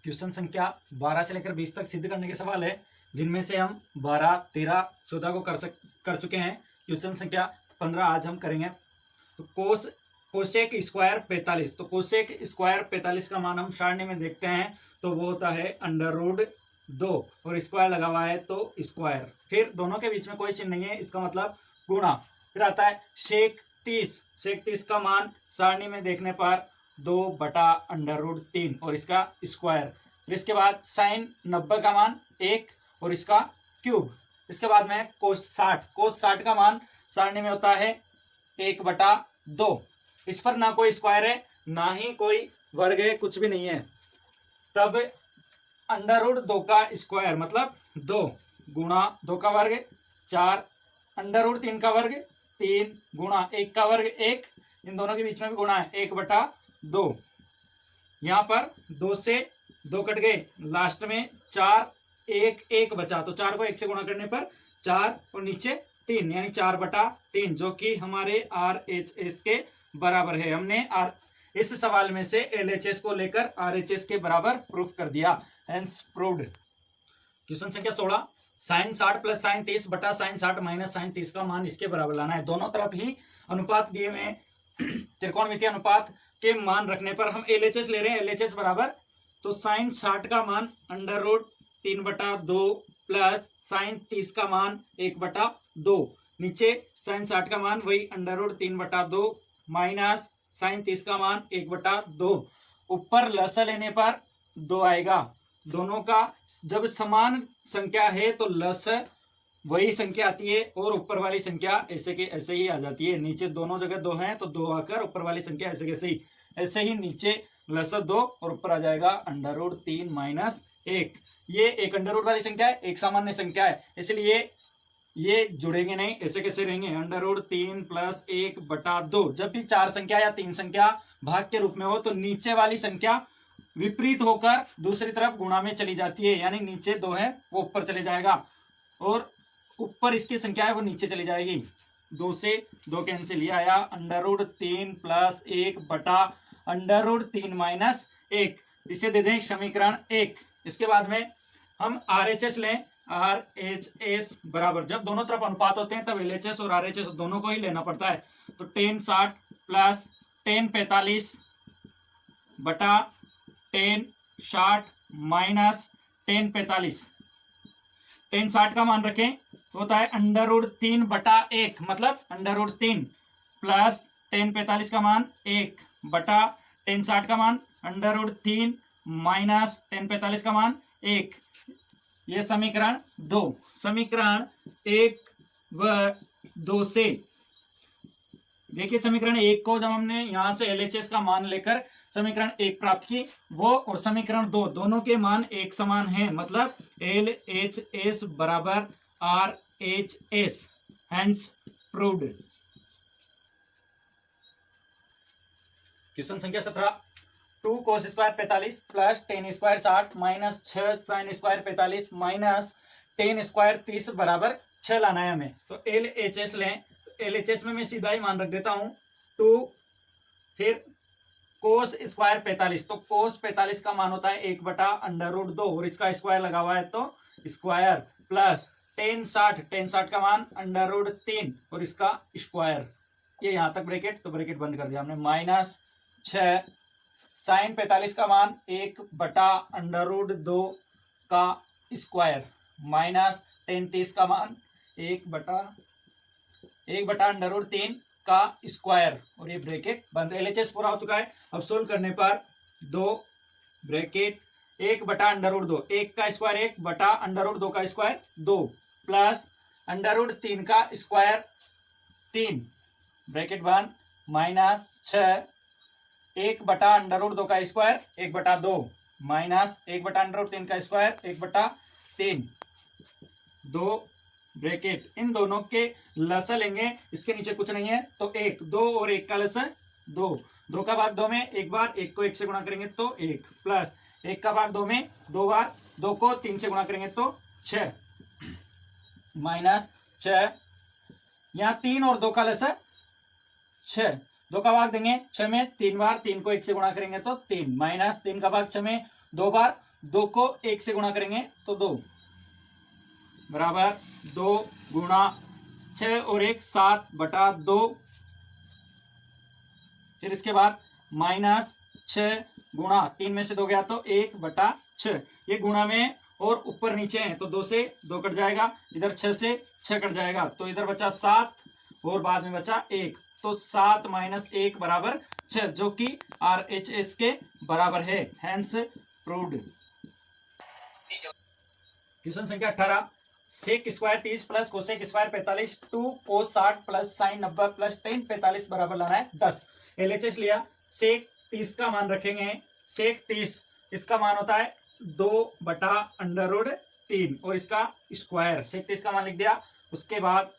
Question संख्या 12 से लेकर 20 तक सिद्ध करने के सवाल है, जिनमें से हम 12, 13, 14 को कर चुके हैं। क्वेश्चन संख्या 15 आज हम करेंगे। तो कोसेक स्क्वायर 45, तो कोसेक स्क्वायर 45 का मान हम सारणी में देखते हैं तो वो होता है √2 और स्क्वायर लगा हुआ है तो स्क्वायर, फिर दोनों के बीच में कोई चिन्ह नहीं है, इसका मतलब गुणा। फिर आता है सेक 30 का मान सारणी में देखने पर 2/√3 और इसका स्क्वायर। फिर इसके बाद साइन 90 का मान 1 और इसका क्यूब। इसके बाद में कोस 60 का मान सारणी में होता है 1/2। इस पर ना कोई स्क्वायर है ना ही कोई वर्ग है, कुछ भी नहीं है। तब √2 का स्क्वायर मतलब 2 गुणा 2 का वर्ग 4, √3 का वर्ग 3 गुणा 1 का वर्ग 1, इन दोनों के बीच में भी गुणा है 1/2। यहाँ पर 2 से 2 कट गए, लास्ट में 4 1 बचा, तो 4 को 1 से गुणा करने पर 4 और नीचे 3 यानी 4/3, जो कि हमारे RHS के बराबर है। हमने इस सवाल में से LHS को लेकर RHS के बराबर प्रूफ कर दिया, हेंस प्रूव्ड। क्वेश्चन संख्या 16, साइन 60 प्लस साइन 30 बटा साइन 60 माइनस साइन 30 का मान इसके बराबर लाना है। दोनों तरफ ही अनुपात दिए हुए त्रिकोणमितीय अनुपात के मान रखने पर हम LHS ले रहे हैं। LHS बराबर, तो साइन 60 का मान √3/2 प्लस साइन 30 का मान 1/2, नीचे साइन 60 का मान वही √3/2 माइनस साइन 30 का मान 1/2, ऊपर लसा लेने पर 2 आएगा। दोनों का जब समान संख्या है तो लस वही संख्या आती है और ऊपर वाली संख्या ऐसे के ऐसे ही आ जाती है। नीचे दोनों जगह 2 हैं तो 2 आकर ऊपर वाली संख्या ऐसे ही नीचे लस 2 और ऊपर आ जाएगा √3 माइनस 1। ये एक अंडर रूट वाली संख्या है, एक सामान्य संख्या है, इसलिए ये जुड़ेंगे नहीं, ऐसे कैसे रहेंगे, √3 प्लस 1/2। जब भी 4 संख्या या 3 संख्या भाग के रूप में हो तो नीचे वाली संख्या विपरीत होकर दूसरी तरफ गुणा में चली जाती है, यानी नीचे 2 है वो ऊपर चले जाएगा और ऊपर इसकी संख्या है वो नीचे चली जाएगी। 2 से 2 कैंसिल, ये आया √3 प्लस 1/√3 माइनस 1। इसे दे दें समीकरण 1। इसके बाद में हम RHS लें। RHS बराबर, जब दोनों तरफ अनुपात होते हैं तब LHS और RHS दोनों को ही लेना पड़ता है। तो tan 60 प्लस tan 45 बटा tan 60 माइनस tan 45। tan 60 का मान रखें तो होता है √3/1 मतलब √3 प्लस tan 45 का मान 1 बटा tan 60 का मान √3 माइनस tan 45 का मान 1। ये समीकरण 2। समीकरण 1 व 2 से देखिए, समीकरण 1 को जब हमने यहां से LHS का मान लेकर समीकरण 1 प्राप्त की, वो और समीकरण 2 दोनों के मान एक समान हैं, मतलब LHS बराबर RHS, हेंस प्रूव्ड। क्वेश्चन संख्या 17, 2 cos square 45 plus tan square 60 minus 6 sine square 45 minus tan square 30 बराबर 6 लाना है हमें। तो LHS लें। LHS में मैं सीधा ही मान रख देता हूं 2, फिर cos स्क्वायर 45, तो cos 45 का मान होता है 1/√2 और इसका स्क्वायर लगा हुआ है तो स्क्वायर, प्लस tan 60 का मान √3 और इसका स्क्वायर। ये यहां तक ब्रैकेट, तो ब्रैकेट बंद कर दिया हमने, माइनस 6 साइन 45 का मान 1/√2 का स्क्वायर माइनस tan 30 का मान 1/√3 का स्क्वायर और ये ब्रैकेट बंद। LHS पूरा हो चुका है। अब सोल्व करने पर 2 ब्रैकेट 1/√2, 1 का स्क्वायर 1/√2 का स्क्वायर 2 प्लस √3 का स्क्वायर 3 ब्रैकेट बंद माइनस 6 1/√2 का स्क्वायर 1/2 माइनस 1/√3 का स्क्वायर 1/3, 2 ब्रैकेट, इन दोनों के लसा लेंगे, इसके नीचे कुछ नहीं है तो 1, 2 और 1 का लसा 2, 2 का भाग 2 में एक बार, 1 को 1 से गुणा करेंगे तो 1, प्लस 1 का भाग 2 में 2 बार, 2 को 3 से गुणा करेंगे तो 6 माइनस 6, यहाँ 3 और 2 का लसा 6, 2 का भाग देंगे 6 में 3 बार, 3 को 1 से गुणा करेंगे तो 3, माइनस 3 का भाग 6 में 2 बार, 2 को 1 से गुणा करेंगे तो 2 बराबर 2 गुणा 6 और 1 7/2। फिर इसके बाद -6 गुणा 3 में से 2 गया तो 1/6। ये गुणा में और ऊपर नीचे है तो 2 से 2 कट जाएगा, इधर 6 से 6 कट जाएगा, तो इधर बचा 7 और बाद में बचा 1, तो 7 - 1 बराबर 6, जो कि RHS के बराबर है। Hence proved. क्वेश्चन संख्या 18, sec square 30 plus cosec square 45 2 cos 60 plus sine 90 plus tan 45 बराबर लाना है 10। LHS लिया, सेक 30 का मान रखेंगे, सेक 30 इसका मान होता है 2/√3 और इसका स्क्वायर, सेक 30 का मान लिख दिया। उसके बाद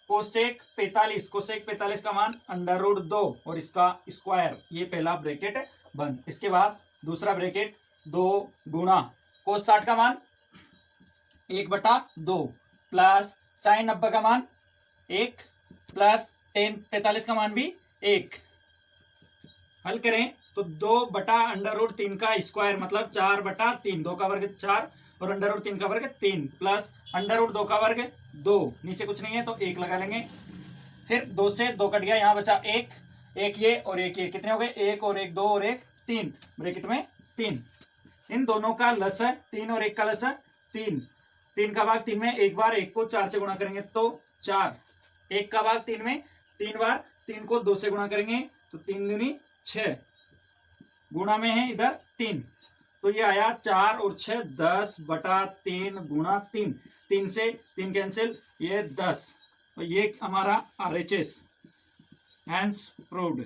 कोसेक 45 का मान √2 और इसका स्क्वायर, ये पहला ब्रैकेट बंद। इसके बाद दूसरा ब्रैकेट 2 गुणा कोस 60 का मान 1/2 प्लस साइन 90 का मान 1 प्लस टेन 45 का मान भी 1। हल करें तो 2/√3 का स्क्वायर मतलब 4/3, 2 का वर्ग 4 और √3 का वर्ग 3 प्लस √2 का वर्ग 2, नीचे कुछ नहीं है तो 1 लगा लेंगे। फिर 2 से 2 कट गया, यहाँ बचा 1 ये और 1 ये, कितने हो गए 1 और 1 2 और 1 3, ब्रैकेट में 3। इन दोनों का लसा 3 और 1 का लसा 3, 3 का भाग 3 में एक बार 1 को 4 से गुणा करेंगे तो 4, 1 का भाग 3 में 3 बार 3 को 2 से गुणा करेंगे तो 3 दूनी 6, गुणा में है इधर 3, तो ये आया 4 और 6 10/3 गुणा 3, 3 से 3 कैंसिल, ये 10, तो ये हमारा RHS। Hence proved.